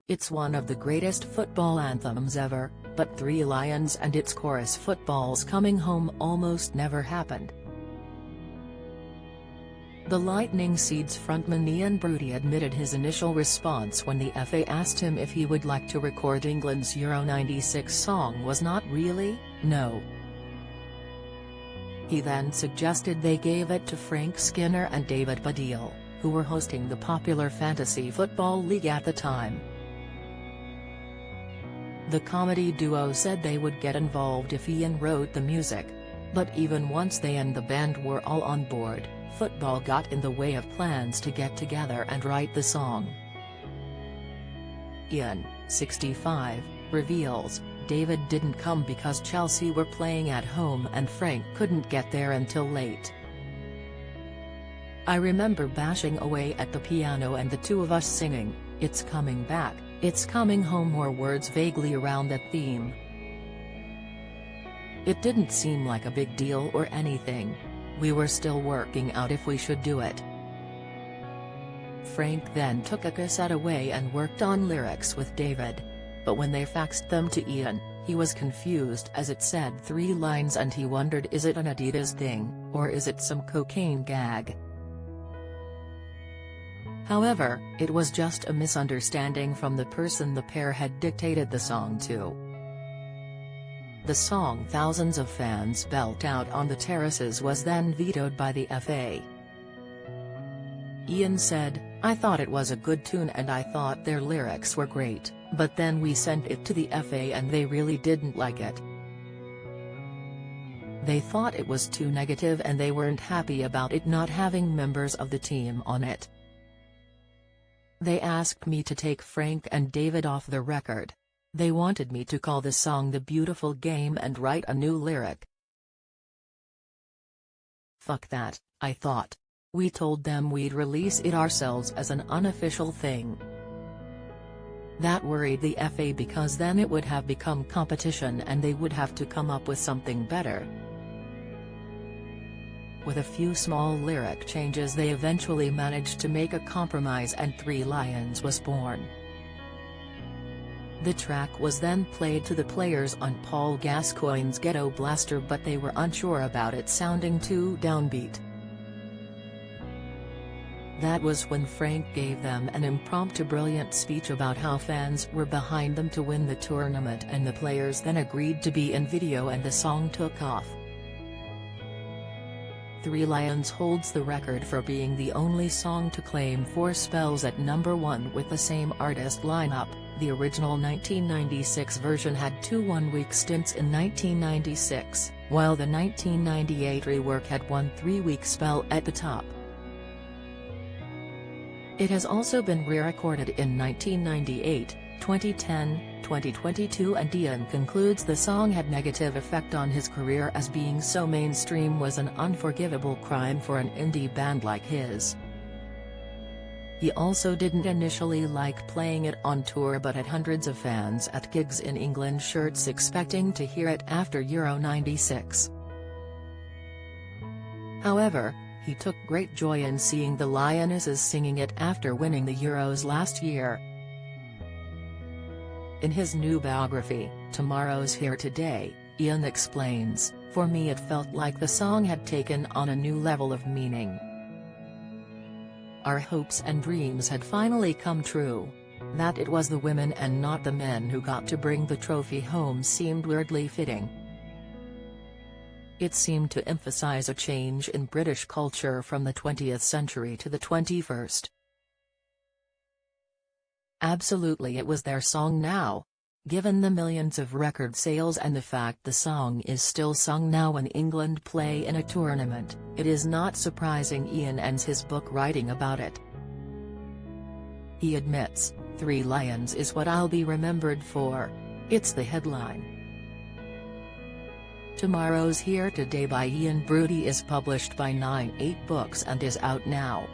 It's one of the greatest football anthems ever, but Three Lions and its chorus "Football's Coming Home" almost never happened. The Lightning Seeds frontman Ian Broudie admitted his initial response when the FA asked him if he would like to record England's Euro '96 song was not really, no. He then suggested they gave it to Frank Skinner and David Baddiel, who were hosting the popular fantasy football league at the time. The comedy duo said they would get involved if Ian wrote the music. But even once they and the band were all on board, football got in the way of plans to get together and write the song. Ian, 65, reveals, David didn't come because Chelsea were playing at home and Frank couldn't get there until late. I remember bashing away at the piano and the two of us singing, "It's coming back, it's coming home," or words vaguely around that theme. It didn't seem like a big deal or anything. We were still working out if we should do it. Frank then took a cassette away and worked on lyrics with David. But when they faxed them to Ian, he was confused as it said 3 lines and he wondered, is it an Adidas thing, or is it some cocaine gag? However, it was just a misunderstanding from the person the pair had dictated the song to. The song thousands of fans belt out on the terraces was then vetoed by the FA. Ian said, "I thought it was a good tune and I thought their lyrics were great, but then we sent it to the FA and they really didn't like it. They thought it was too negative and they weren't happy about it not having members of the team on it. They asked me to take Frank and David off the record. They wanted me to call the song The Beautiful Game and write a new lyric. Fuck that, I thought. We told them we'd release it ourselves as an unofficial thing. That worried the FA because then it would have become competition and they would have to come up with something better. With a few small lyric changes they eventually managed to make a compromise and Three Lions was born. The track was then played to the players on Paul Gascoigne's Ghetto Blaster, but they were unsure about it sounding too downbeat. That was when Frank gave them an impromptu brilliant speech about how fans were behind them to win the tournament, and the players then agreed to be in video and the song took off. Three Lions holds the record for being the only song to claim 4 spells at #1 with the same artist lineup. The original 1996 version had 2 one-week stints in 1996, while the 1998 rework had 1 3-week spell at the top. It has also been re-recorded in 1998, 2010, 2022, and Ian concludes the song had negative effect on his career as being so mainstream was an unforgivable crime for an indie band like his. He also didn't initially like playing it on tour but had hundreds of fans at gigs in England shirts expecting to hear it after Euro '96. However, he took great joy in seeing the Lionesses singing it after winning the Euros last year. In his new biography, Tomorrow's Here Today, Ian explains, "For me it felt like the song had taken on a new level of meaning. Our hopes and dreams had finally come true. That it was the women and not the men who got to bring the trophy home seemed weirdly fitting. It seemed to emphasize a change in British culture from the 20th century to the 21st. Absolutely, it was their song now. Given the millions of record sales and the fact the song is still sung now when England play in a tournament, it is not surprising Ian ends his book writing about it." He admits, "Three Lions is what I'll be remembered for. It's the headline." Tomorrow's Here Today by Ian Broudie is published by 9/8 Books and is out now.